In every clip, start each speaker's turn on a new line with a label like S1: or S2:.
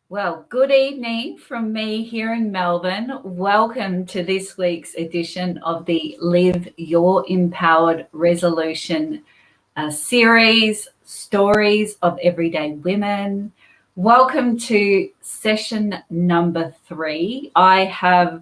S1: Well, good evening from me here in Melbourne. Welcome to this week's edition of the Live Your Empowered Resolution series, Stories of Everyday Women. Welcome to session number 3. I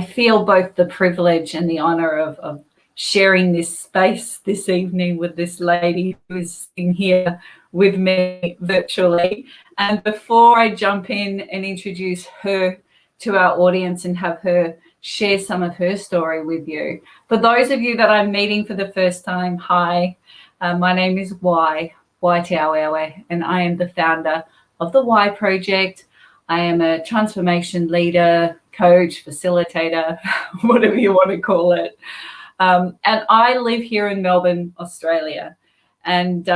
S1: feel both the privilege and the honor of sharing this space this evening with this lady who is sitting here with me virtually. And before I jump in and introduce her to our audience and have her share some of her story with you, for those of you that I'm meeting for the first time, hi, my name is Y Te and I am the founder of the Y Project. I am a transformation leader, coach, facilitator, whatever you want to call it. And I live here in Melbourne, Australia. And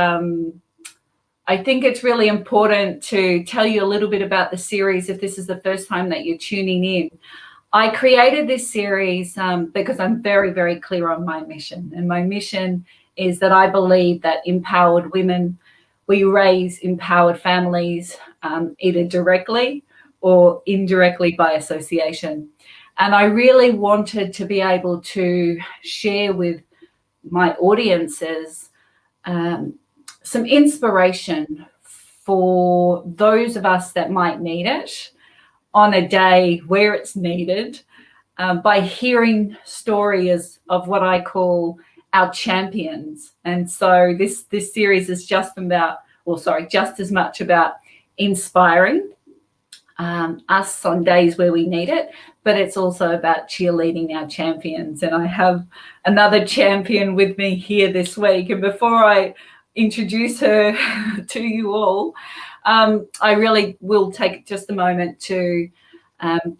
S1: I think it's really important to tell you a little bit about the series if this is the first time that you're tuning in. I created this series because I'm very, very clear on my mission. And my mission is that I believe that empowered women, we raise empowered families, either directly or indirectly by association. And I really wanted to be able to share with my audiences some inspiration for those of us that might need it on a day where it's needed, by hearing stories of what I call our champions. And so this series is just as much about inspiring us on days where we need it, but it's also about cheerleading our champions. And I have another champion with me here this week. And before I introduce her to you all, I really will take just a moment to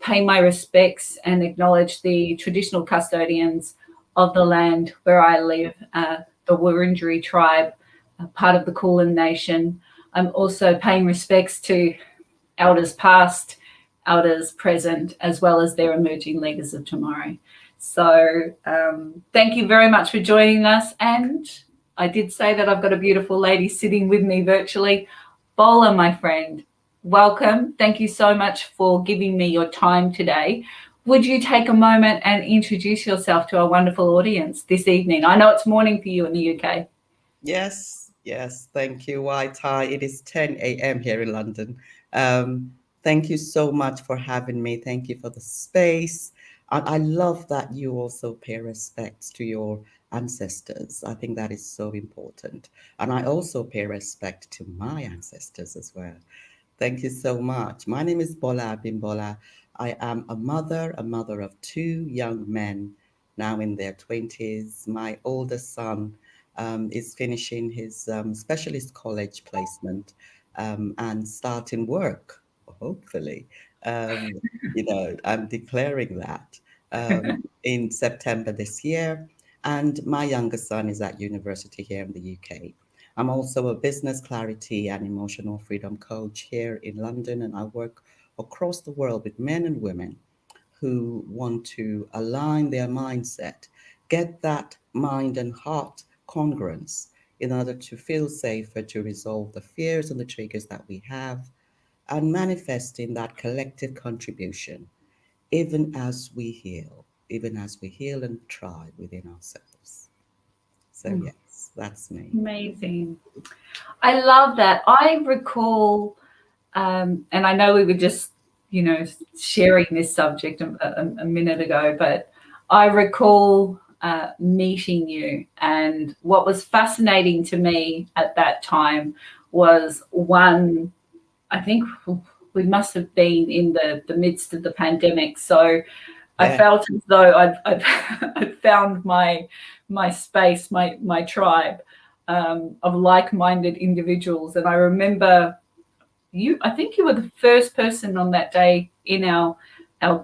S1: pay my respects and acknowledge the traditional custodians of the land where I live, the Wurundjeri tribe, part of the Kulin Nation. I'm also paying respects to elders past, elders present, as well as their emerging leaders of tomorrow. So thank you very much for joining us. And I did say that I've got a beautiful lady sitting with me virtually. Bola, my friend, welcome. Thank you so much for giving me your time today. Would you take a moment and introduce yourself to our wonderful audience this evening? I know it's morning for you in the UK.
S2: Yes. Thank you, Tai. It is 10 a.m. here in London. Thank you so much for having me. Thank you for the space. I love that you also pay respects to your ancestors. I think that is so important. And I also pay respect to my ancestors as well. Thank you so much. My name is Bola Abimbola. I am a mother of 2 young men now in their 20s. My oldest son is finishing his specialist college placement and starting work, hopefully. I'm declaring that in September this year. And my youngest son is at university here in the UK. I'm also a business clarity and emotional freedom coach here in London, and I work across the world with men and women who want to align their mindset, get that mind and heart congruence in order to feel safer, to resolve the fears and the triggers that we have, and manifesting that collective contribution, even as we heal and thrive within ourselves. So yes, that's me.
S1: Amazing. I love that. I recall, and I know we were just, sharing this subject a minute ago, but I recall meeting you, and what was fascinating to me at that time was one, I think we must have been in the midst of the pandemic, so I felt as though I'd found my space, my tribe of like-minded individuals. And I remember I think you were the first person on that day in our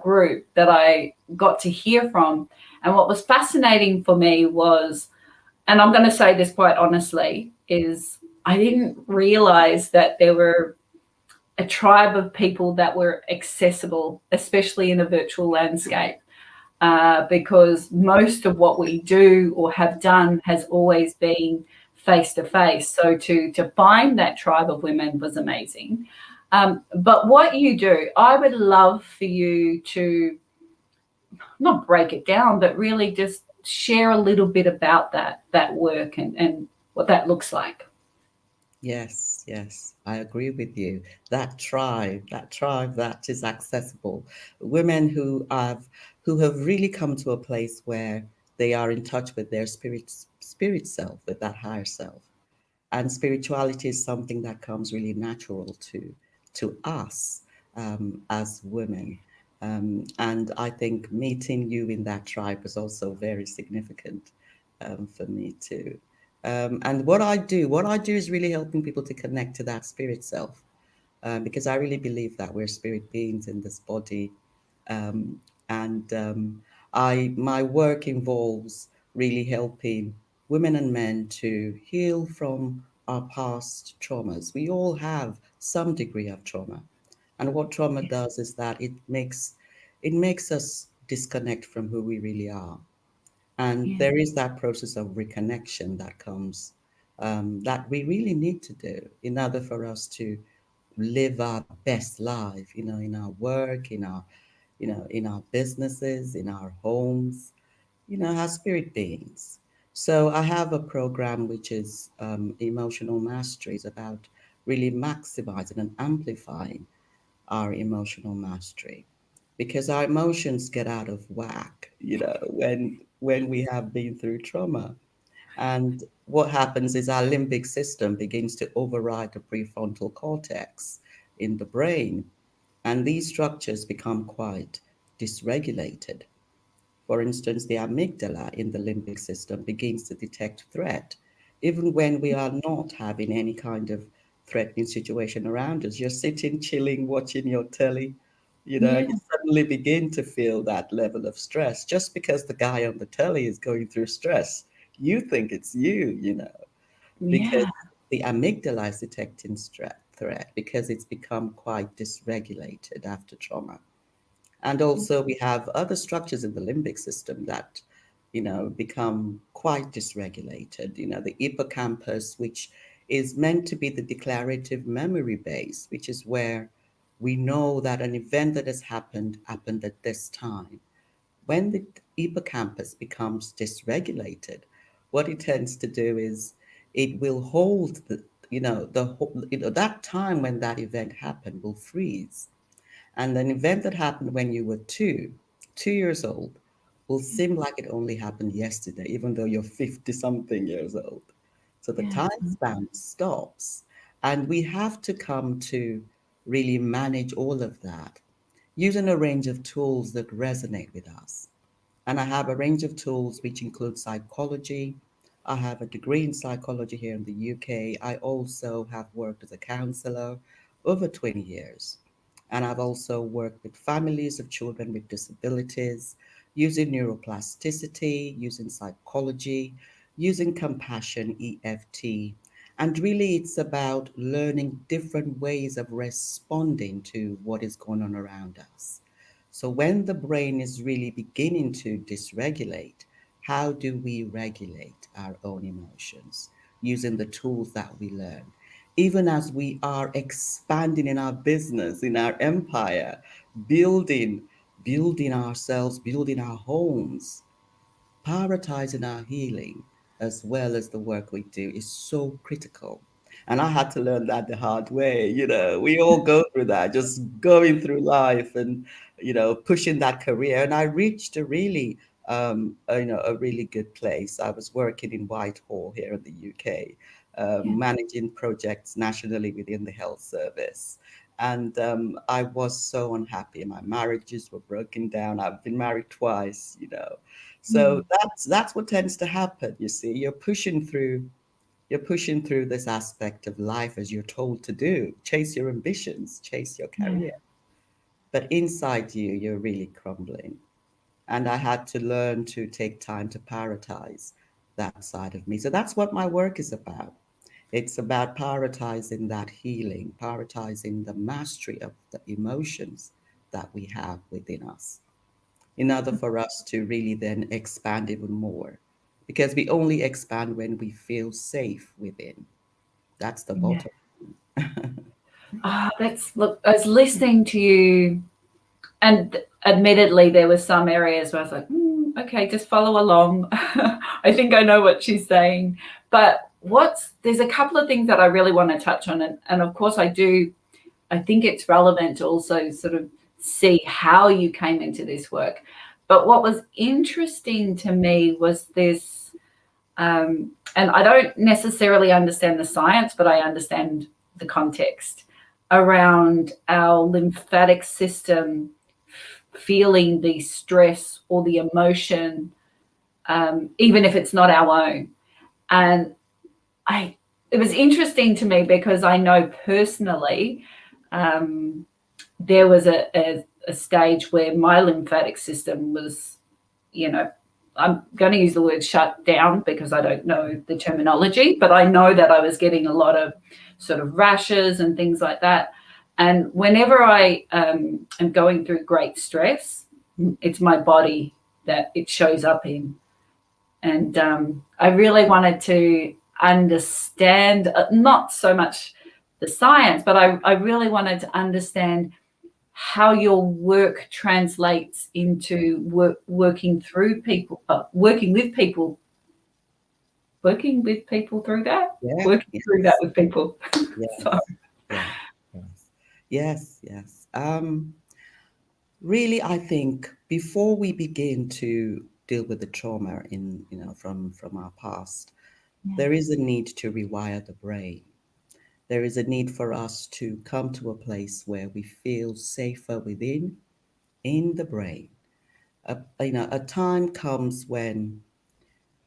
S1: group that I got to hear from. And what was fascinating for me was, and I'm going to say this quite honestly, is I didn't realize that there were a tribe of people that were accessible, especially in a virtual landscape, because most of what we do or have done has always been face to face. So to find that tribe of women was amazing. But what you do, I would love for you to not break it down, but really just share a little bit about that work and what that looks like.
S2: Yes, yes, I agree with you. That tribe that is accessible, women who have really come to a place where they are in touch with their spirit self, with that higher self. And spirituality is something that comes really natural to us as women. And I think meeting you in that tribe was also very significant for me too. And what I do is really helping people to connect to that spirit self, because I really believe that we're spirit beings in this body. Um, and my work involves really helping women and men to heal from our past traumas. We all have some degree of trauma, and what trauma does is that it makes us disconnect from who we really are. And
S1: Yeah,
S2: there is that process of reconnection that comes, that we really need to do in order for us to live our best life, in our work, in our businesses, in our homes, as spirit beings. So I have a program which is emotional mastery. It's about really maximizing and amplifying our emotional mastery, because our emotions get out of whack, when we have been through trauma. And what happens is our limbic system begins to override the prefrontal cortex in the brain, and these structures become quite dysregulated. For instance, the amygdala in the limbic system begins to detect threat, even when we are not having any kind of threatening situation around us. You're sitting, chilling, watching your telly, and
S1: yeah,
S2: you suddenly begin to feel that level of stress just because the guy on the telly is going through stress. You think it's you, because
S1: yeah,
S2: the amygdala is detecting threat because it's become quite dysregulated after trauma. And also, we have other structures in the limbic system that, become quite dysregulated. The hippocampus, which is meant to be the declarative memory base, which is where we know that an event that has happened at this time. When the hippocampus becomes dysregulated, what it tends to do is it will hold that time when that event happened will freeze, and an event that happened when you were 2 years old, will seem like it only happened yesterday, even though you're 50 something years old. So the
S1: yeah,
S2: time span stops. And we have to come to really manage all of that using a range of tools that resonate with us. And I have a range of tools which include psychology. I have a degree in psychology here in the UK. I also have worked as a counselor over 20 years. And I've also worked with families of children with disabilities, using neuroplasticity, using psychology, using compassion, EFT. And really, it's about learning different ways of responding to what is going on around us. So when the brain is really beginning to dysregulate, how do we regulate our own emotions using the tools that we learn? Even as we are expanding in our business, in our empire, building, building ourselves, building our homes, prioritizing our healing as well as the work we do is so critical. And I had to learn that the hard way. We all go through that, just going through life and, pushing that career. And I reached a really good place. I was working in Whitehall here in the UK,
S1: yeah,
S2: managing projects nationally within the health service. And I was so unhappy. My marriages were broken down. I've been married twice. So
S1: mm,
S2: that's what tends to happen. You see, you're pushing through this aspect of life as you're told to do. Chase your ambitions, chase your
S1: yeah,
S2: career. But inside you, you're really crumbling. And I had to learn to take time to prioritize that side of me. So that's what my work is about. It's about prioritizing that healing, prioritizing the mastery of the emotions that we have within us in order for us to really then expand even more. Because we only expand when we feel safe within. That's the
S1: yeah.
S2: bottom line.
S1: Look, I was listening to you, and admittedly, there were some areas where I was like, okay, just follow along. I think I know what she's saying. But there's a couple of things that I really want to touch on. And of course, I think it's relevant to also sort of see how you came into this work. But what was interesting to me was this, and I don't necessarily understand the science, but I understand the context around our lymphatic system feeling the stress or the emotion, even if it's not our own. And it was interesting to me because I know personally, there was a stage where my lymphatic system was, I'm going to use the word shut down because I don't know the terminology, but I know that I was getting a lot of sort of rashes and things like that. And whenever I am going through great stress, it's my body that it shows up in. And I really wanted to understand, not so much the science, but I really wanted to understand how your work translates into working through people, working with people through that,
S2: Yeah.
S1: working through that with people.
S2: Yes.
S1: So,
S2: Yes. Yes. Yes. Really, I think before we begin to deal with the trauma from our past, there is a need to rewire the brain. There is a need for us to come to a place where we feel safer within, in the brain. A time comes when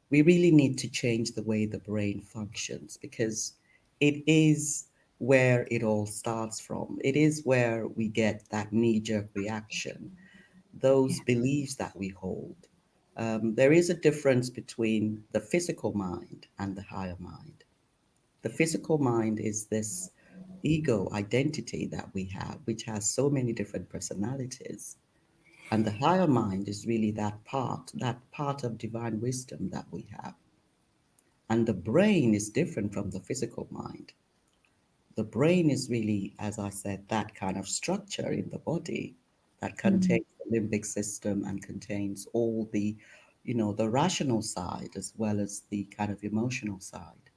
S2: we really need to change the way the brain functions because it is where it all starts from. It is where we get that knee-jerk reaction, those beliefs that we hold. There is a difference between the physical mind and the higher mind. The physical mind is this ego identity that we have, which has so many different personalities. And the higher mind is really that part of divine wisdom that we have. And the brain is different from the physical mind. The brain is really, as I said, that kind of structure in the body that contains the limbic system and contains all the rational side as well as the kind of emotional side.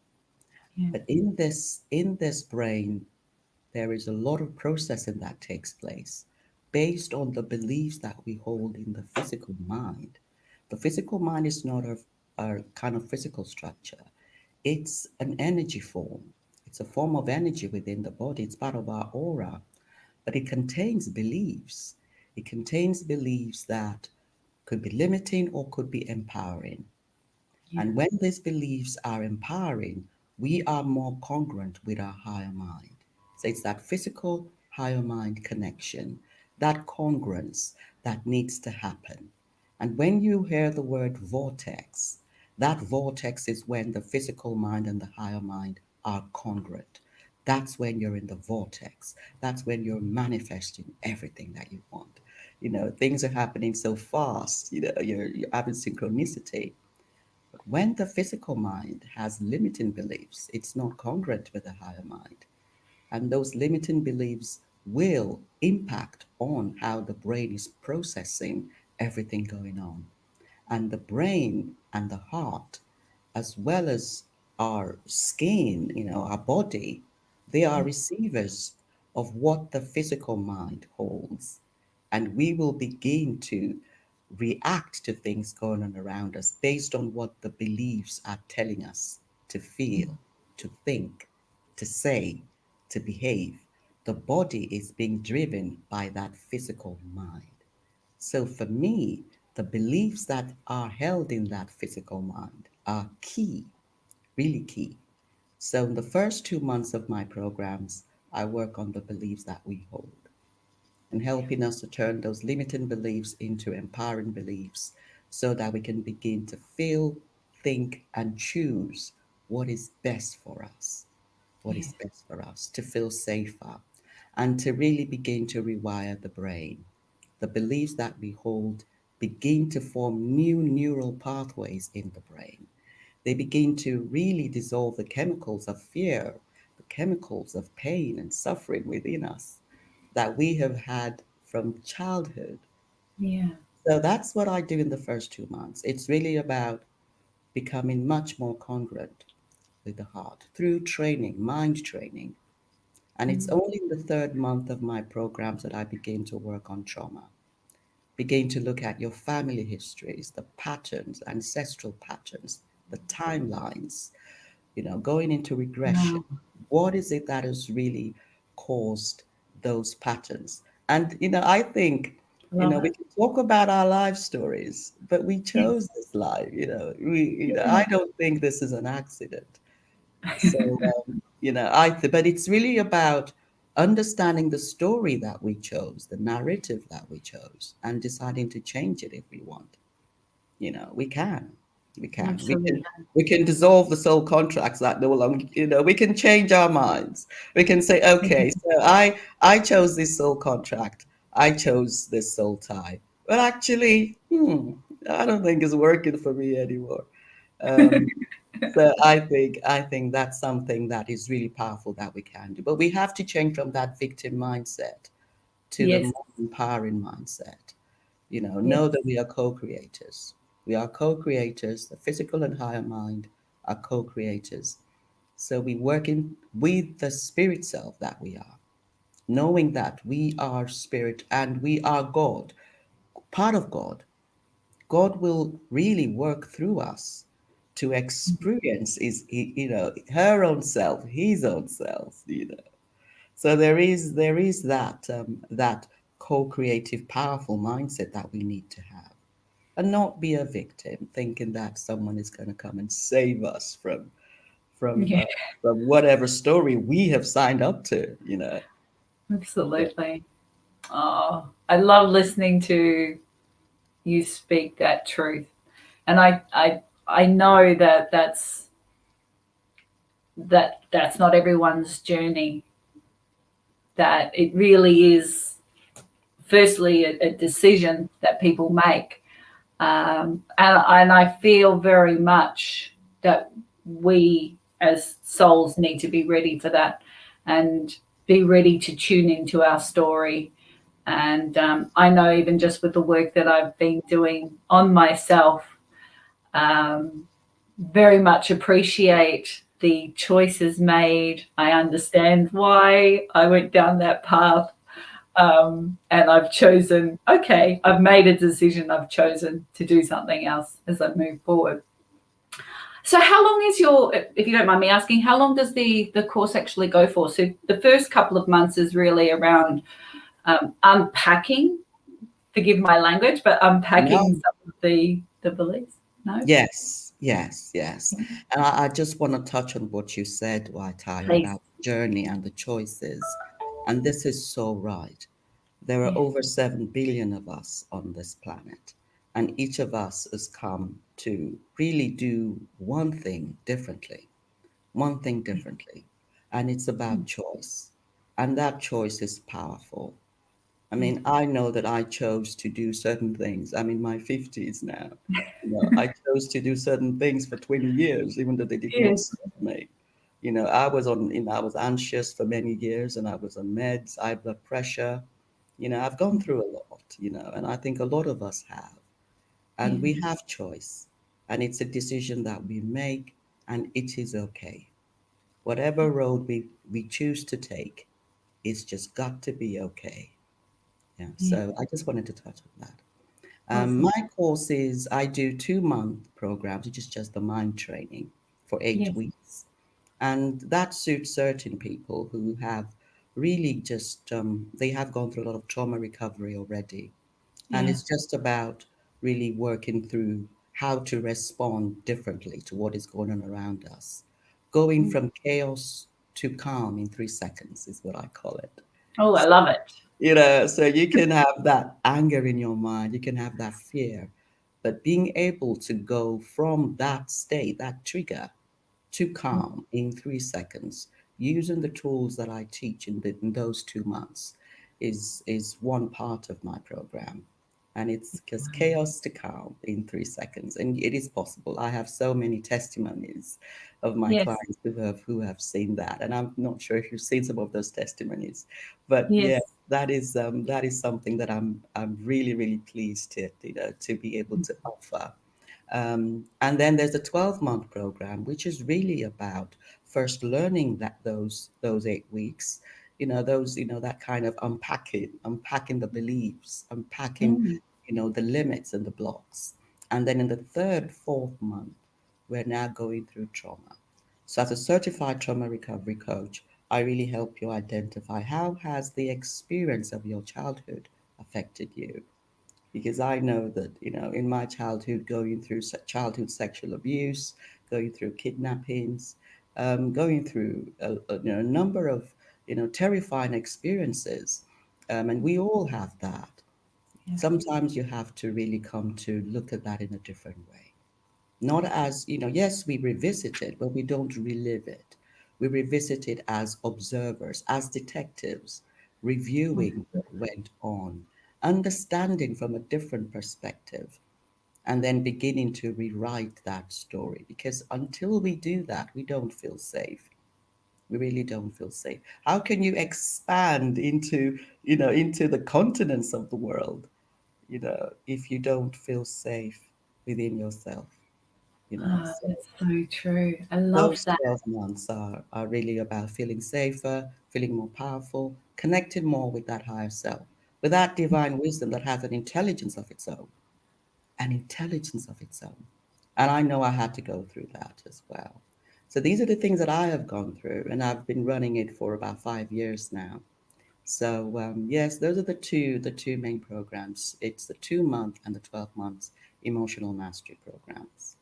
S1: yeah,
S2: But in this brain, there is a lot of processing that takes place based on the beliefs that we hold in the physical mind. The physical mind is not a kind of physical structure. It's an energy form. It's a form of energy within the body. It's part of our aura, but it contains beliefs. It contains beliefs that could be limiting or could be empowering.
S1: yeah,
S2: And when these beliefs are empowering, we are more congruent with our higher mind. So it's that physical higher mind connection, that congruence that needs to happen. And when you hear the word vortex, that vortex is when the physical mind and the higher mind are congruent. That's when you're in the vortex. That's when you're manifesting everything that you want. Things are happening so fast, you're having synchronicity. But when the physical mind has limiting beliefs, it's not congruent with the higher mind. And those limiting beliefs will impact on how the brain is processing everything going on. And the brain and the heart, as well as our skin, our body, they are receivers of what the physical mind holds. And we will begin to react to things going on around us based on what the beliefs are telling us to feel, to think, to say, to behave. The body is being driven by that physical mind. So for me, the beliefs that are held in that physical mind are key, really key. So in the first 2 months of my programs, I work on the beliefs that we hold and helping us to turn those limiting beliefs into empowering beliefs so that we can begin to feel, think, and choose what is best for us, what
S1: yeah,
S2: is best for us to feel safer and to really begin to rewire the brain. The beliefs that we hold begin to form new neural pathways in the brain. They begin to really dissolve the chemicals of fear, the chemicals of pain and suffering within us that we have had from childhood.
S1: Yeah.
S2: So that's what I do in the first 2 months. It's really about becoming much more congruent with the heart through training, mind training. And it's
S1: Mm.
S2: only in the third month of my programs that I begin to work on trauma. Begin to look at your family histories, the patterns, ancestral patterns, the timelines, going into regression.
S1: Wow.
S2: What is it that has really caused those patterns? And, I think,
S1: Love
S2: we
S1: it.
S2: can talk about our life stories, but we
S1: Yes.
S2: chose this life, I don't think this is an accident. So, but it's really about understanding the story that we chose, the narrative that we chose, and deciding to change it if we want. We can. We can. We
S1: Absolutely.
S2: can we can dissolve the soul contracts that no longer, we can change our minds. We can say, okay, so I chose this soul contract. I chose this soul tie. But actually, I don't think it's working for me anymore. Um, so I think that's something that is really powerful that we can do. But we have to change from that victim mindset to the
S1: Yes.
S2: more empowering mindset. Know
S1: Yes.
S2: that we are co-creators. We are co-creators. The physical and higher mind are co-creators. So we working with the spirit self that we are, knowing that we are spirit and we are God, part of God. God will really work through us to experience her own self, his own self. So there is that co-creative, powerful mindset that we need to have, and not be a victim, thinking that someone is going to come and save us from
S1: Yeah.
S2: uh, from whatever story we have signed up to. Yeah.
S1: Absolutely. Oh, I love listening to you speak that truth, and I know that that's not everyone's journey. That it really is, firstly, a decision that people make, and I feel very much that we as souls need to be ready for that, and be ready to tune into our story. And I know, even just with the work that I've been doing on myself, um, very much appreciate the choices made. I understand why I went down that path. And I've chosen, okay, I've made a decision, I've chosen to do something else as I move forward. So how long is your, if you don't mind me asking, how long does the course actually go for? So the first couple of months is really around unpacking, forgive my language, but unpacking
S2: No.
S1: some of the beliefs. No?
S2: Yes, yes, yes. And I just want to touch on what you said, Waitai,
S1: Please.
S2: about the journey and the choices. And this is so right. There are
S1: Yeah.
S2: over 7 billion of us on this planet, and each of us has come to really do one thing differently. And it's about choice. And that choice is powerful. I
S1: Yeah.
S2: mean, I know that I chose to do certain things. I'm in my 50s now. I chose to do certain things for 20 years, even though they did not
S1: Yes.
S2: serve me. I was anxious for many years, and I was on meds, high blood pressure. I've gone through a lot, and I think a lot of us have. And
S1: Yeah.
S2: we have choice, and it's a decision that we make, and it is okay. Whatever road we choose to take, it's just got to be okay. Yeah.
S1: Yeah.
S2: So I just wanted to touch on that.
S1: Awesome.
S2: My courses, I do 2-month programs, which is just the mind training for eight
S1: Yes.
S2: weeks. And that suits certain people who have really just, they have gone through a lot of trauma recovery already. And
S1: Yeah.
S2: it's just about really working through how to respond differently to what is going on around us. Going
S1: Mm.
S2: from chaos to calm in 3 seconds is what I call it.
S1: Oh, I
S2: So
S1: love it.
S2: so you can have that anger in your mind, you can have that fear, but being able to go from that state, that trigger, to
S1: Mm.
S2: calm in 3 seconds, using the tools that I teach in those 2 months, is one part of my program. And it's just chaos to calm in 3 seconds. And it is possible. I have so many testimonies of my
S1: Yes.
S2: clients who have seen that. And I'm not sure if you've seen some of those testimonies. But yeah,
S1: Yes.
S2: that is something that I'm really, really pleased to be able to offer. And then there's a 12-month program, which is really about first learning that those 8 weeks, that kind of unpacking the beliefs, unpacking,
S1: Mm.
S2: the limits and the blocks. And then in the third, fourth month, we're now going through trauma. So as a certified trauma recovery coach, I really help you identify how has the experience of your childhood affected you, because I know that, in my childhood, going through childhood sexual abuse, going through kidnappings, going through a number of, terrifying experiences. And we all have that.
S1: Yeah.
S2: Sometimes you have to really come to look at that in a different way. Not as, yes, we revisit it, but we don't relive it. We revisit it as observers, as detectives, reviewing what went on, understanding from a different perspective, and then beginning to rewrite that story. Because until we do that, we don't feel safe. We really don't feel safe. How can you expand into the continents of the world, if you don't feel safe within yourself?
S1: Ah,
S2: So
S1: that's so true. I love
S2: those
S1: that.
S2: 12 months are really about feeling safer, feeling more powerful, connecting more with that higher self, with that divine wisdom that has an intelligence of its own, an intelligence of its own. And I know I had to go through that as well. So these are the things that I have gone through, and I've been running it for about 5 years now. So yes, those are the two main programs. It's the 2 month and the 12 months emotional mastery programs.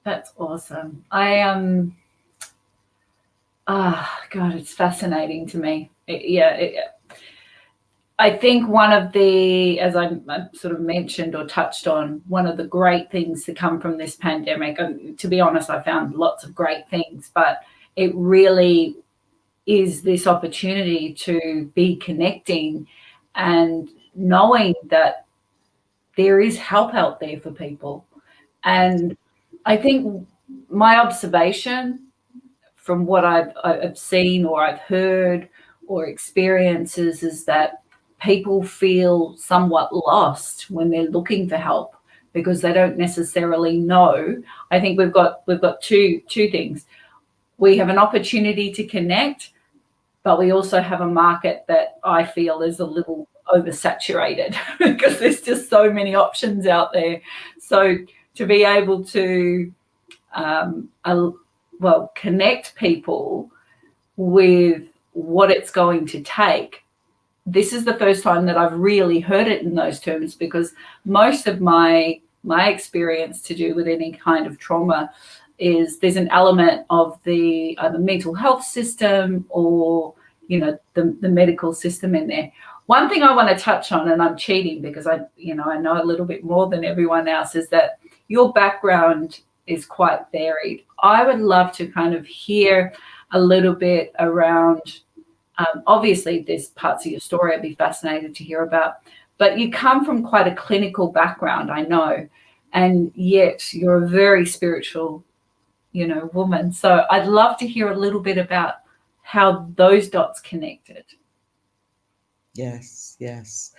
S1: That's awesome. God, it's fascinating to me. I think one of the, as I sort of mentioned or touched on, one of the great things to come from this pandemic, to be honest, I found lots of great things, but it really is this opportunity to be connecting and knowing that there is help out there for people. And I think my observation from what I've seen or I've heard or experiences is that people feel somewhat lost when they're looking for help because they don't necessarily know. I think we've got two things. We have an opportunity to connect, but we also have a market that I feel is a little oversaturated because there's just so many options out there. So to be able to um, connect people with what it's going to take. This is the first time that I've really heard it in those terms, because most of my experience to do with any kind of trauma is there's an element of the mental health system or the medical system in there. One thing I want to touch on, and I'm cheating because I know a little bit more than everyone else, is that your background is quite varied. I would love to kind of hear a little bit around, obviously there's parts of your story I'd be fascinated to hear about, but you come from quite a clinical background, I know, and yet you're a very spiritual, woman. So I'd love to hear a little bit about how those dots connected.
S2: Yes, yes,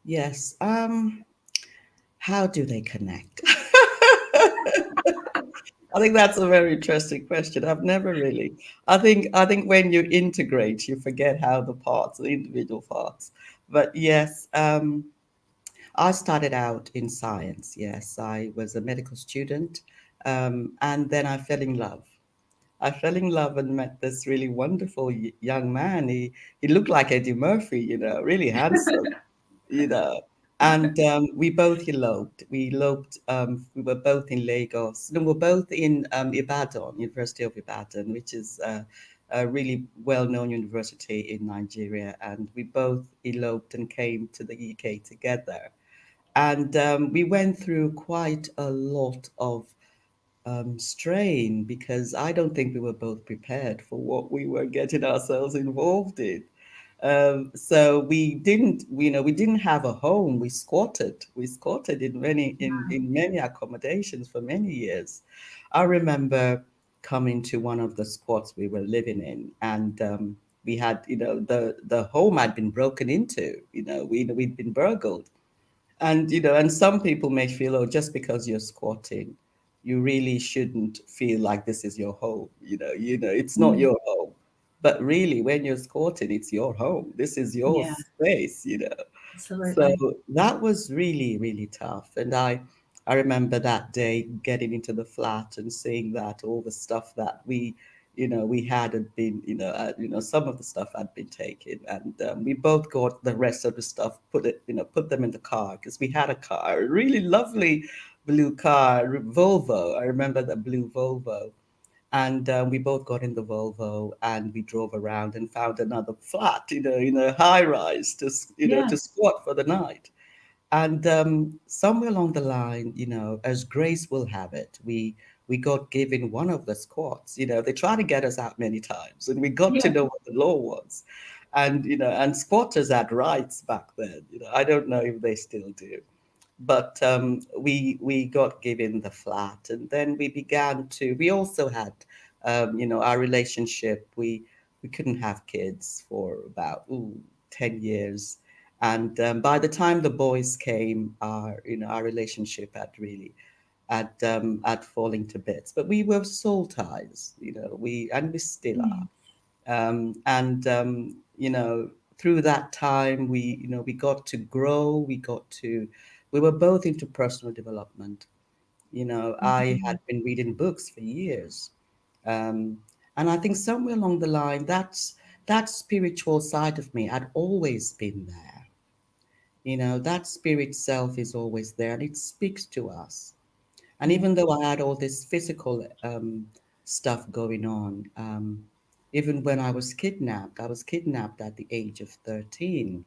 S2: yes. How do they connect? I think that's a very interesting question. I've never really. I think when you integrate, you forget how the individual parts. But yes, I started out in science. Yes, I was a medical student, and then I fell in love. I fell in love and met this really wonderful young man. He looked like Eddie Murphy, really handsome, you know. And we both eloped. We eloped. We were both in Lagos. No, we were both in Ibadan, University of Ibadan, which is a really well-known university in Nigeria. And we both eloped and came to the UK together. And we went through quite a lot of strain, because I don't think we were both prepared for what we were getting ourselves involved in. So we didn't have a home. We squatted. We squatted in many accommodations for many years. I remember coming to one of the squats we were living in, and we had, the home had been broken into. We'd been burgled, and and some people may feel, oh, just because you're squatting, you really shouldn't feel like this is your home. It's not
S1: Mm.
S2: your home. But really, when you're squatting, it's your home. This is your
S1: Yeah,
S2: space. So
S1: absolutely.
S2: that was really, really tough. And I remember that day getting into the flat and seeing that all the stuff that we had been, some of the stuff had been taken, and we both got the rest of the stuff, put them in the car, because we had a car, a really lovely blue car, Volvo. I remember the blue Volvo. And we both got in the Volvo and we drove around and found another flat, in a high rise
S1: Yeah,
S2: to squat for the night. And somewhere along the line, as grace will have it, we got given one of the squats. They tried to get us out many times, and we got to
S1: yeah,
S2: know what the law was. And squatters had rights back then. I don't know if they still do, but we got given the flat, and then we began to. We also had, our relationship. We couldn't have kids for about 10 years, and by the time the boys came, our relationship had falling to bits. But we were soul ties. We still are.
S1: mm,
S2: And through that time, we got to grow. We were both into personal development. I
S1: mm,
S2: had been reading books for years. um, and I think somewhere along the line, that spiritual side of me had always been there. That spirit self is always there, and it speaks to us. And
S1: yeah.
S2: even though I had all this physical stuff going on, even when I was kidnapped at the age of 13.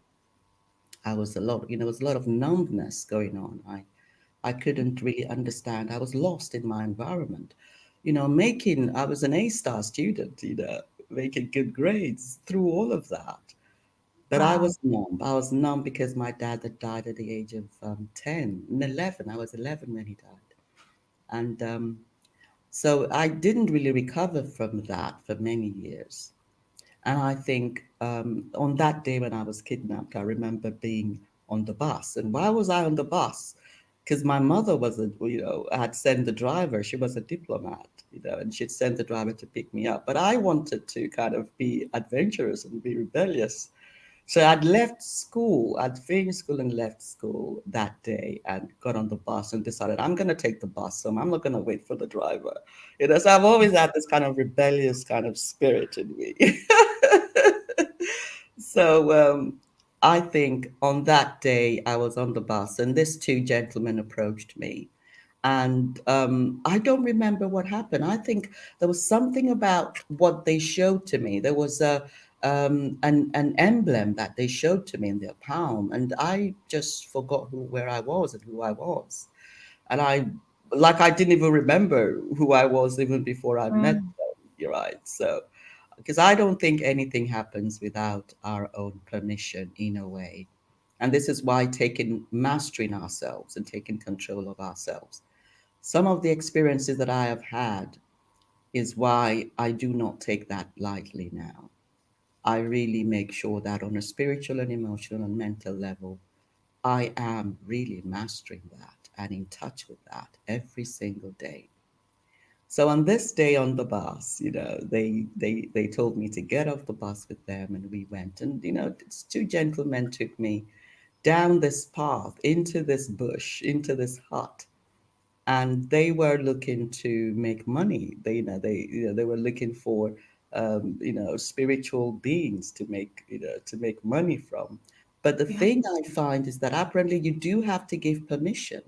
S2: I was a lot, there was a lot of numbness going on. I couldn't really understand. I was lost in my environment. I was an A-star student, making good grades through all of that. But I
S1: Wow.
S2: was numb. I was numb because my dad had died at the age of 10, 11. I was 11 when he died. And so I didn't really recover from that for many years. And I think on that day when I was kidnapped, I remember being on the bus. And why was I on the bus? Because my mother had sent the driver. She was a diplomat, and she'd sent the driver to pick me up. But I wanted to kind of be adventurous and be rebellious. So I'd left school, I'd finished school and left school that day and got on the bus and decided I'm going to take the bus home. I'm not going to wait for the driver. So I've always had this kind of rebellious kind of spirit in me. So I think on that day I was on the bus and these two gentlemen approached me. And I don't remember what happened. I think there was something about what they showed to me. There was an emblem that they showed to me in their palm, and I just forgot where I was and who I was. And I didn't even remember who I was even before I met
S1: Mm,
S2: them. You're right. So, because I don't think anything happens without our own permission in a way. And this is why taking mastering ourselves and taking control of ourselves. Some of the experiences that I have had is why I do not take that lightly now. I really make sure that on a spiritual and emotional and mental level, I am really mastering that and in touch with that every single day. So on this day on the bus, they told me to get off the bus with them, and we went. And these two gentlemen took me down this path into this bush, into this hut, and they were looking to make money. They were looking for spiritual beings to make money from. But the
S1: yeah,
S2: thing I find is that apparently you do have to give permission.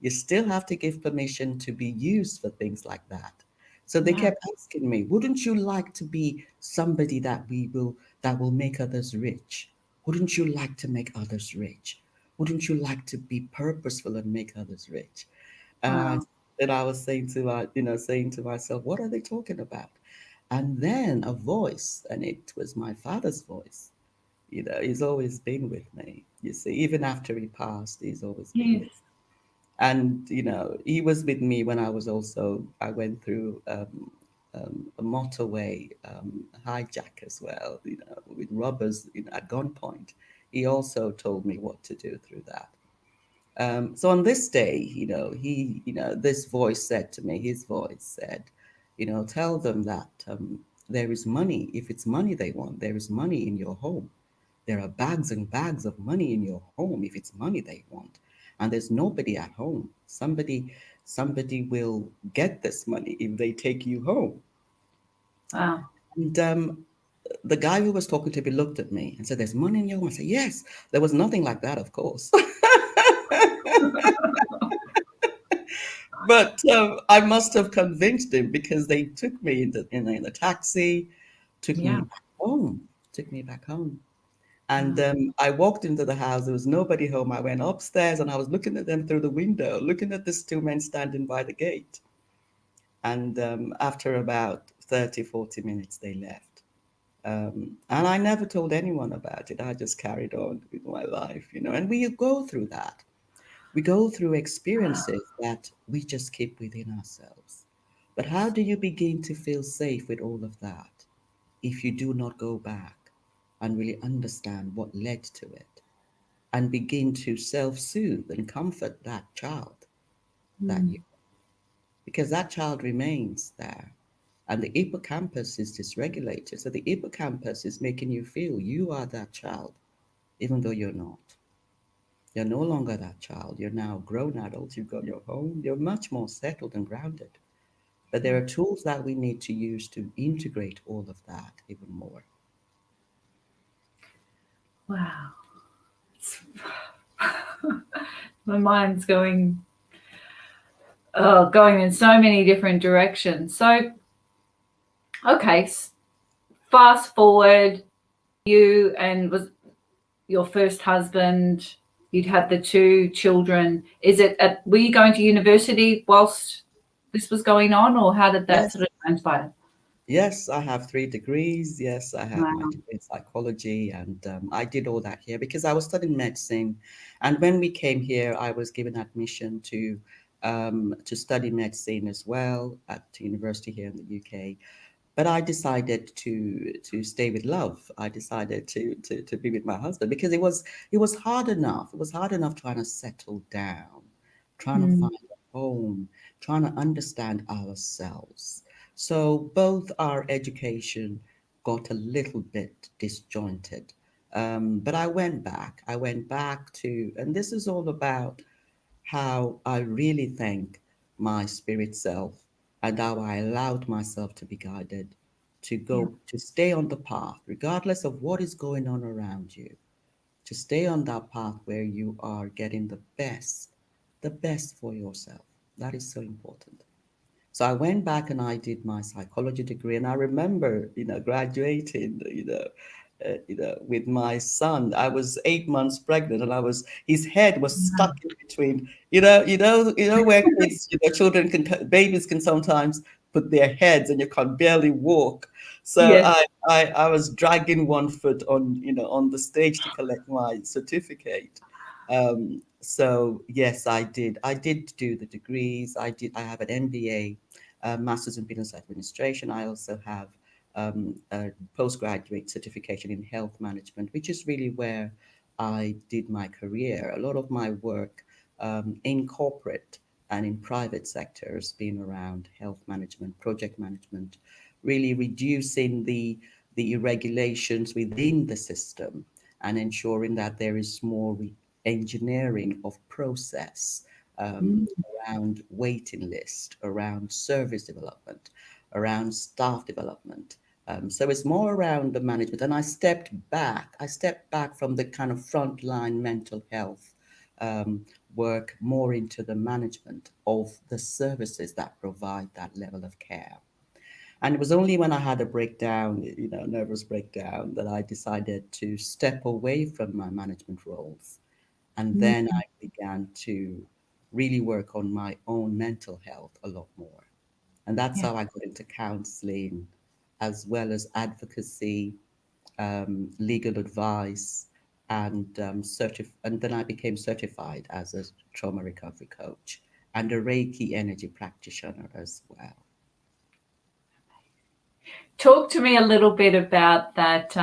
S2: You still have to give permission to be used for things like that. So they
S1: yeah,
S2: kept asking me, "Wouldn't you like to be somebody that will make others rich? Wouldn't you like to make others rich? Wouldn't you like to be purposeful and make others rich?" And
S1: wow.
S2: I was saying to myself, what are they talking about? And then a voice, and it was my father's voice, He's always been with me. You see, even after he passed, he's always been with me.
S1: Yes.
S2: And he was with me when I went through a motorway hijack as well, with robbers at gunpoint. He also told me what to do through that. So on this day, this voice said to me, his voice said, tell them that there is money. If it's money they want, there is money in your home. There are bags and bags of money in your home if it's money they want. And there's nobody at home. Somebody will get this money if they take you home.
S1: Wow.
S2: And the guy who was talking to me looked at me and said, there's money in your home. I said, yes. There was nothing like that, of course. But I must have convinced him because they took me in the taxi, took me
S1: Yeah.
S2: back home, took me back home. And
S1: Wow.
S2: I walked into the house. There was nobody home. I went upstairs and I was looking at them through the window, looking at these two men standing by the gate. And after about 30, 40 minutes, they left. And I never told anyone about it. I just carried on with my life, and we go through that. We go through experiences that we just keep within ourselves. But how do you begin to feel safe with all of that if you do not go back and really understand what led to it and begin to self-soothe and comfort that child that you,
S1: Mm.
S2: because that child remains there and the hippocampus is dysregulated. So the hippocampus is making you feel you are that child, even though you're not. You're no longer that child. You're now a grown adult. You've got your home. You're much more settled and grounded. But there are tools that we need to use to integrate all of that even more.
S1: Wow. My mind's going in so many different directions. So, okay, fast forward, you and was your first husband, you'd had the two children. Were you going to university whilst this was going on, or how did that
S2: Yes.
S1: sort of transpire?
S2: Yes, I have 3 degrees. Yes, I have my
S1: Wow.
S2: degree in psychology, and I did all that here because I was studying medicine. And when we came here, I was given admission to study medicine as well at university here in the UK. But I decided to stay with love. I decided to be with my husband because it was hard enough. It was hard enough trying to settle down, trying to
S1: Mm.
S2: find a home, trying to understand ourselves. So both our education got a little bit disjointed. But I went back. I went back to, and this is all about how I really thank my spirit self and how I allowed myself to be guided to
S1: Yeah.
S2: go to stay on the path, regardless of what is going on around you, to stay on that path where you are getting the best for yourself. That is so important. So I went back and I did my psychology degree, and I remember, graduating, with my son. I was 8 months pregnant, and his head was stuck in between. Where kids, babies can sometimes put their heads, and you can barely walk. So
S1: Yes.
S2: I was dragging one foot on the stage to collect my certificate. So yes, I did. I did do the degrees. I have an MBA, Masters in Business Administration. I also have a postgraduate certification in health management, which is really where I did my career. A lot of my work in corporate and in private sectors being around health management, project management, really reducing the irregulations within the system and ensuring that there is more engineering of process
S1: Mm.
S2: around waiting list, around service development, around staff development. So it's more around the management. And I stepped back. I stepped back from the kind of frontline mental health work more into the management of the services that provide that level of care. And it was only when I had a breakdown, nervous breakdown, that I decided to step away from my management roles. And then
S1: Mm.
S2: I began to really work on my own mental health a lot more. And that's
S1: Yeah.
S2: how I got into counseling as well as advocacy, legal advice, and and then I became certified as a trauma recovery coach and a Reiki energy practitioner as well.
S1: Talk to me a little bit about that.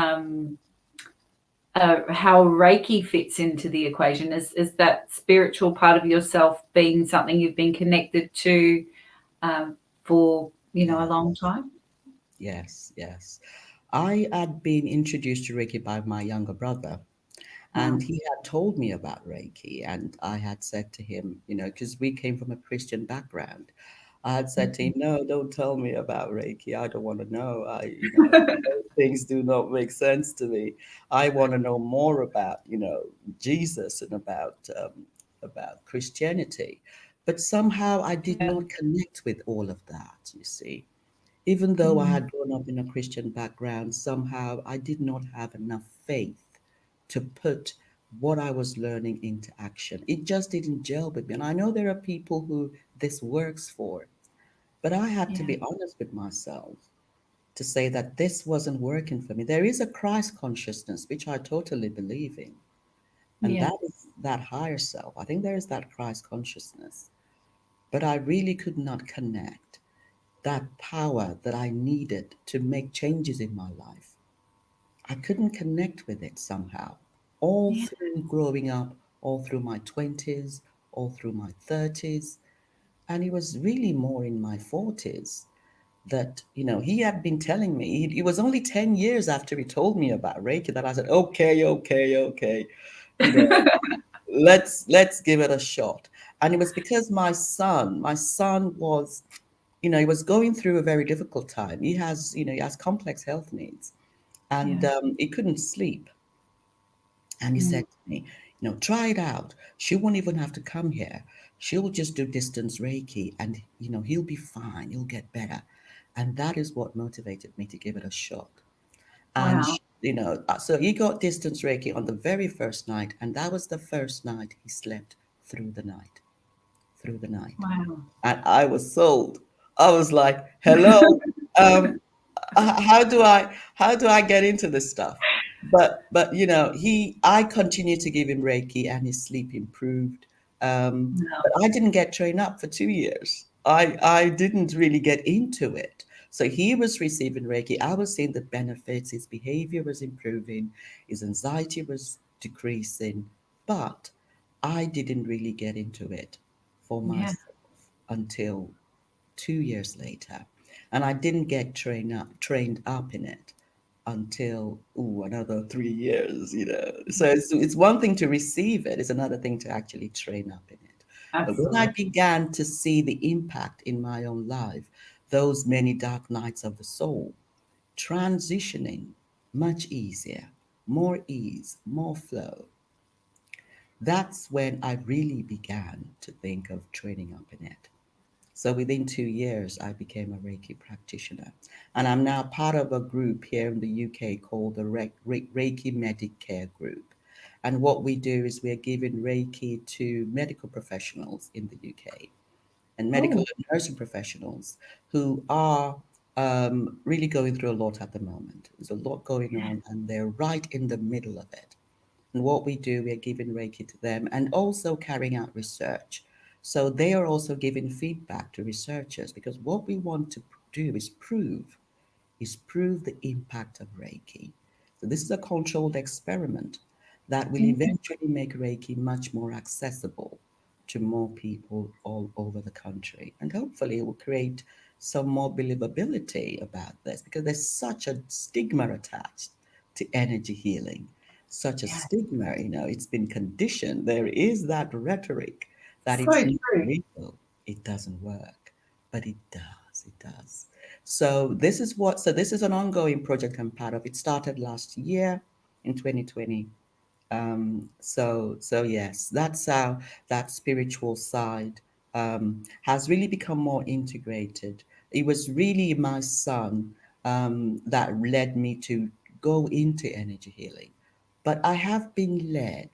S1: How Reiki fits into the equation. Is that spiritual part of yourself being something you've been connected to for
S2: Yeah.
S1: a long time?
S2: Yes, yes. I had been introduced to Reiki by my younger brother, and
S1: Um,
S2: he had told me about Reiki, and I had said to him, because we came from a Christian background, I had said to him, "No, don't tell me about Reiki. I don't want to know. Those things do not make sense to me. I want to know more about, Jesus and about Christianity." But somehow I did
S1: yeah,
S2: not connect with all of that, you see. Even though I
S1: mm,
S2: had grown up in a Christian background, somehow I did not have enough faith to put what I was learning into action. It just didn't gel with me. And I know there are people who this works for, but I had to
S1: yeah,
S2: be honest with myself to say that this wasn't working for me. There is a Christ consciousness, which I totally believe in. And
S1: yeah,
S2: that is that higher self. I think there is that Christ consciousness. But I really could not connect that power that I needed to make changes in my life. I couldn't connect with it somehow. All
S1: yeah,
S2: through growing up, all through my 20s, all through my 30s. And it was really more in my 40s that, he had been telling me, it was only 10 years after he told me about Reiki that I said, okay, okay, okay, you know, let's give it a shot. And it was because my son was, he was going through a very difficult time. He has complex health needs, and
S1: yeah,
S2: he couldn't sleep. And he
S1: mm,
S2: said to me, try it out. She won't even have to come here. She'll just do distance Reiki, and he'll be fine. He'll get better. And that is what motivated me to give it a shot. And
S1: wow,
S2: so he got distance Reiki on the very first night, and that was the first night he slept through the night, through the night.
S1: wow,
S2: And I was sold. I was like, "Hello, um, how do I get into this stuff?" But I continued to give him Reiki, and his sleep improved. But
S1: wow,
S2: I didn't get trained up for 2 years. I didn't really get into it. So he was receiving Reiki. I was seeing the benefits. His behavior was improving. His anxiety was decreasing. But I didn't really get into it for
S1: yeah,
S2: myself until 2 years later. And I didn't get trained up in it until another 3 years. So it's one thing to receive it, it's another thing to actually train up in it. But when I
S1: absolutely,
S2: began to see the impact in my own life, those many dark nights of the soul, transitioning much easier, more ease, more flow, that's when I really began to think of training up in it. So within 2 years, I became a Reiki practitioner. And I'm now part of a group here in the UK called the Reiki Medicare group. And what we do is we're giving Reiki to medical professionals in the UK and medical
S1: oh,
S2: and nursing professionals who are really going through a lot at the moment. There's a lot going
S1: yeah,
S2: on, and they're right in the middle of it. And what we do, we're giving Reiki to them and also carrying out research. So they are also giving feedback to researchers, because what we want to do is prove the impact of Reiki. So this is a controlled experiment that will
S1: mm,
S2: eventually make Reiki much more accessible to more people all over the country. And hopefully it will create some more believability about this, because there's such a stigma attached to energy healing. Such a
S1: yeah,
S2: stigma, it's been conditioned. There is that rhetoric that
S1: so
S2: it's not
S1: true.
S2: real, it doesn't work, but it does, it does. So this is an ongoing project I'm part of. It started last year in 2020. So yes, that's how that spiritual side has really become more integrated. It was really my son that led me to go into energy healing, but I have been led.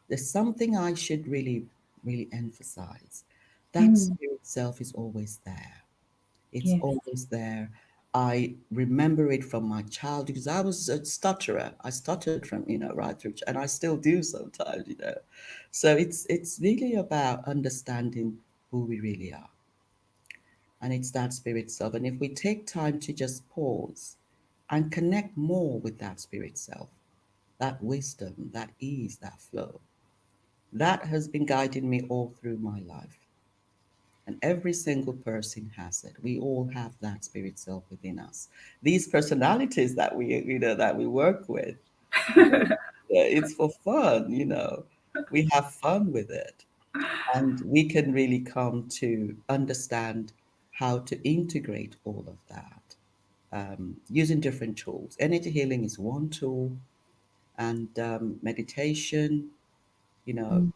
S2: There's something I should really, really emphasize. That
S1: Mm,
S2: spirit self is always there. It's
S1: yes,
S2: always there. I remember it from my childhood because I was a stutterer. I stuttered from, right through, and I still do sometimes. So it's really about understanding who we really are. And it's that spirit self. And if we take time to just pause and connect more with that spirit self, that wisdom, that ease, that flow, that has been guiding me all through my life. And every single person has it. We all have that spirit self within us. These personalities that we work with, it's for fun. We have fun with it. And we can really come to understand how to integrate all of that using different tools. Energy healing is one tool, and meditation, you know,
S1: Mm.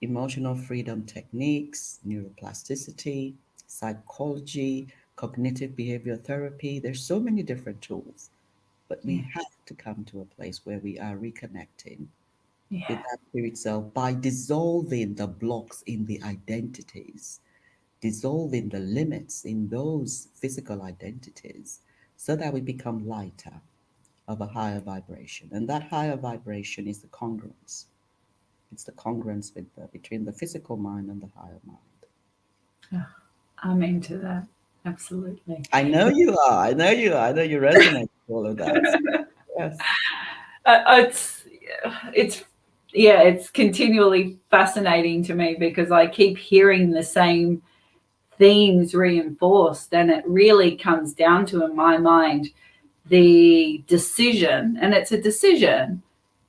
S2: emotional freedom techniques, neuroplasticity, psychology, cognitive behavior therapy. There's so many different tools, but we
S1: Yeah,
S2: have to come to a place where we are reconnecting with
S1: yeah,
S2: that spirit self by dissolving the blocks in the identities, dissolving the limits in those physical identities so that we become lighter of a higher vibration. And that higher vibration is the congruence. It's the congruence between the physical mind and the higher mind.
S1: yeah. I'm into that. Absolutely.
S2: I know you are. I know you are. I know you resonate with all of that. Yes.
S1: It's yeah, it's continually fascinating to me because I keep hearing the same themes reinforced, and it really comes down to, in my mind, the decision, and it's a decision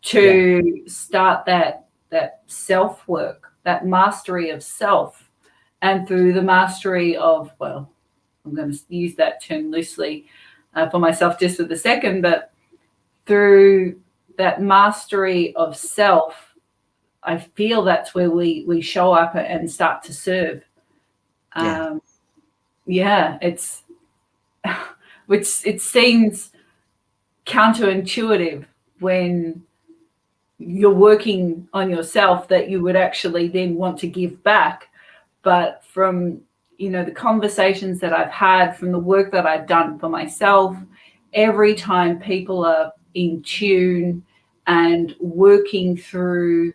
S2: Yeah.
S1: to start that self work, that mastery of self, and through the mastery of, well, I'm going to use that term loosely for myself just for the second, but through that mastery of self, I feel that's where we show up and start to serve.
S2: Yeah.
S1: Um, yeah, it's which it seems counterintuitive when you're working on yourself that you would actually then want to give back. But from the conversations that I've had, from the work that I've done for myself, every time people are in tune and working through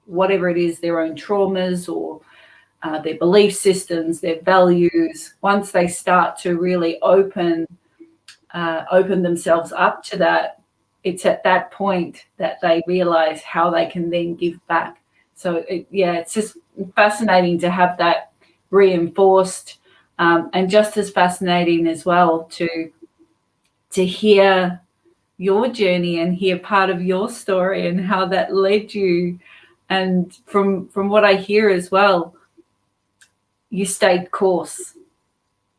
S1: whatever it is, their own traumas or their belief systems, their values, once they start to really open themselves up to that, it's at that point that they realize how they can then give back. So it's just fascinating to have that reinforced, and just as fascinating as well to hear your journey and hear part of your story and how that led you. And from what I hear as well, you stayed course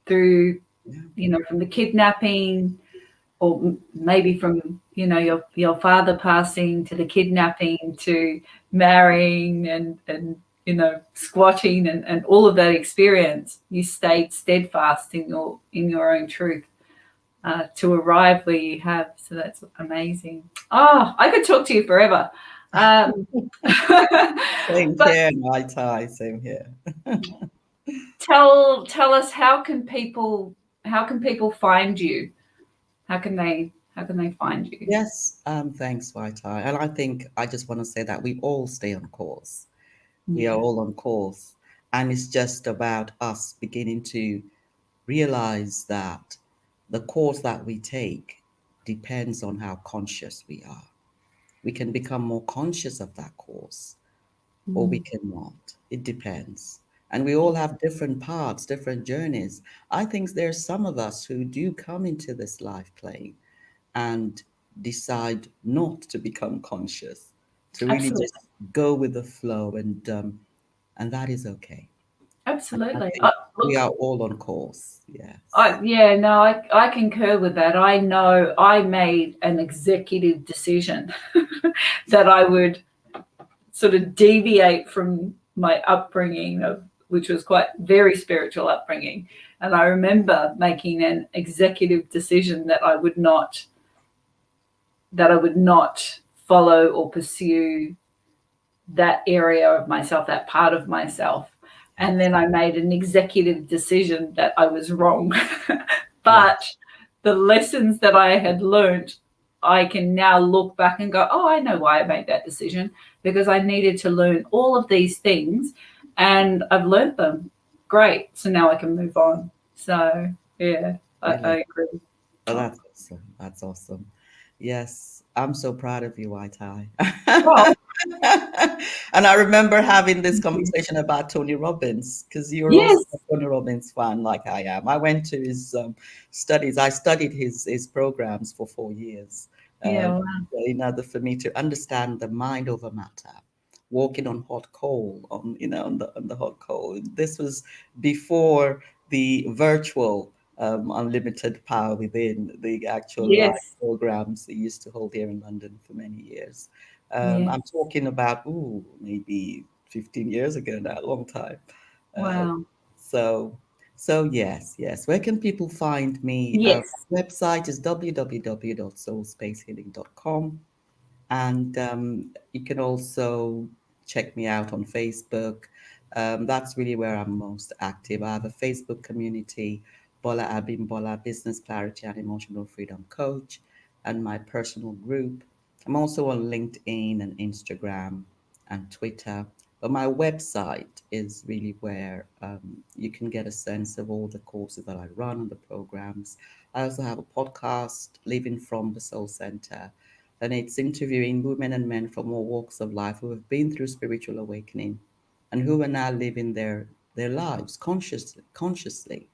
S1: through,
S2: Yeah.
S1: from the kidnapping, or maybe from your father passing to the kidnapping to marrying and squatting and all of that experience. You stayed steadfast in your own truth to arrive where you have. So that's amazing. Oh, I could talk to you forever. um,
S2: Same
S1: but
S2: here, my tie. Same here.
S1: tell us, how can people find you? How can they find you?
S2: Yes. Thanks, my tie. And I think I just want to say that we all stay on course. We are
S1: Yeah,
S2: all on course. And it's just about us beginning to realize that the course that we take depends on how conscious we are. We can become more conscious of that course, or we
S1: mm,
S2: cannot. It depends. And we all have different paths, different journeys. I think there's some of us who do come into this life plane and decide not to become conscious, to really
S1: absolutely,
S2: just go with the flow, and that is okay. And I
S1: absolutely.
S2: think we
S1: Look,
S2: are all on course. Yes.
S1: yeah, no, I concur with that. I know I made an executive decision that I would sort of deviate from my upbringing, which was quite very spiritual upbringing. And I remember making an executive decision that I would not follow or pursue that area of myself, that part of myself. And then I made an executive decision that I was wrong. But the lessons that I had learned, I can now look back and go, oh, I know why I made that decision, because I needed to learn all of these things and I've learned them. Great. So now I can move on. So, yeah, I agree.
S2: Oh, that's awesome. That's awesome. Yes, I'm so proud of you, Waitai.
S1: Well,
S2: And I remember having this conversation about Tony Robbins, because you're also
S1: yes.
S2: a Tony Robbins fan like I am. I went to his studies. I studied his programs for 4 years
S1: Yeah.
S2: in order for me to understand the mind over matter, walking on hot coal, on the hot coal. This was before the virtual unlimited power within the actual live
S1: Yes.
S2: programs they used to hold here in London for many years.
S1: Yes.
S2: I'm talking about, maybe 15 years ago now, a long time. Uh,
S1: Wow.
S2: so, so yes. Where can people find me?
S1: Yes.
S2: My website is www.soulspacehealing.com. And you can also check me out on Facebook. That's really where I'm most active. I have a Facebook community, Bola Abimbola, Business Clarity and Emotional Freedom Coach, and my personal group. I'm also on LinkedIn and Instagram and Twitter. But my website is really where you can get a sense of all the courses that I run and the programs. I also have a podcast, Living from the Soul Center, and it's interviewing women and men from all walks of life who have been through spiritual awakening and who are now living their lives consciously,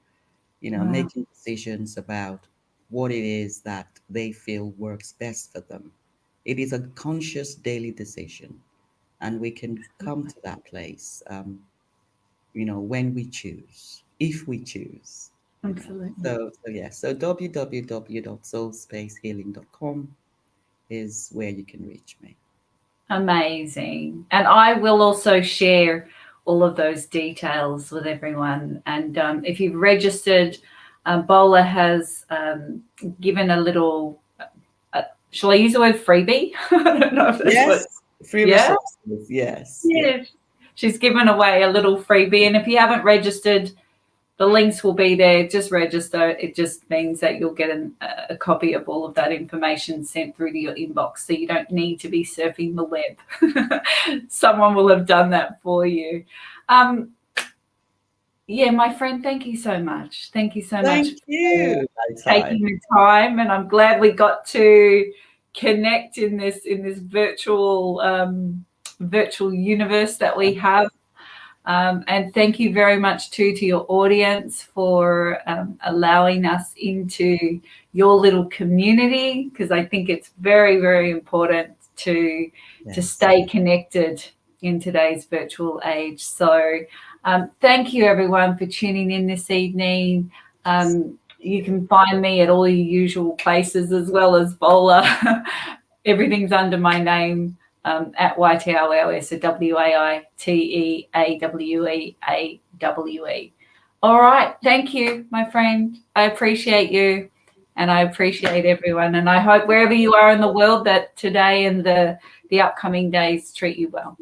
S1: Wow.
S2: making decisions about what it is that they feel works best for them. It is a conscious daily decision, and we can come to that place, when we choose, if we choose.
S1: Absolutely.
S2: So www.soulspacehealing.com is where you can reach me.
S1: Amazing. And I will also share all of those details with everyone. And if you've registered, Bola has given a little, shall I use the word freebie? I don't know if that's what,
S2: Yes, free
S1: yeah?
S2: resources. Yes, yes.
S1: Yeah. She's given away a little freebie. And if you haven't registered, the links will be there. Just register. It just means that you'll get a copy of all of that information sent through to your inbox. So you don't need to be surfing the web. Someone will have done that for you. Yeah, my friend, thank you so much. Thank you so much
S2: Thank
S1: for
S2: you, Aitai.
S1: taking the time. And I'm glad we got to connect in this virtual virtual universe that we have. And thank you very much to your audience for allowing us into your little community, because I think it's very, very important to
S2: Yes.
S1: stay connected in today's virtual age. So thank you everyone for tuning in this evening. You can find me at all your usual places, as well as Bola. Everything's under my name. At YTLLS, so WAITEAWEAWE. All right. Thank you, my friend. I appreciate you, and I appreciate everyone. And I hope wherever you are in the world that today and the upcoming days treat you well.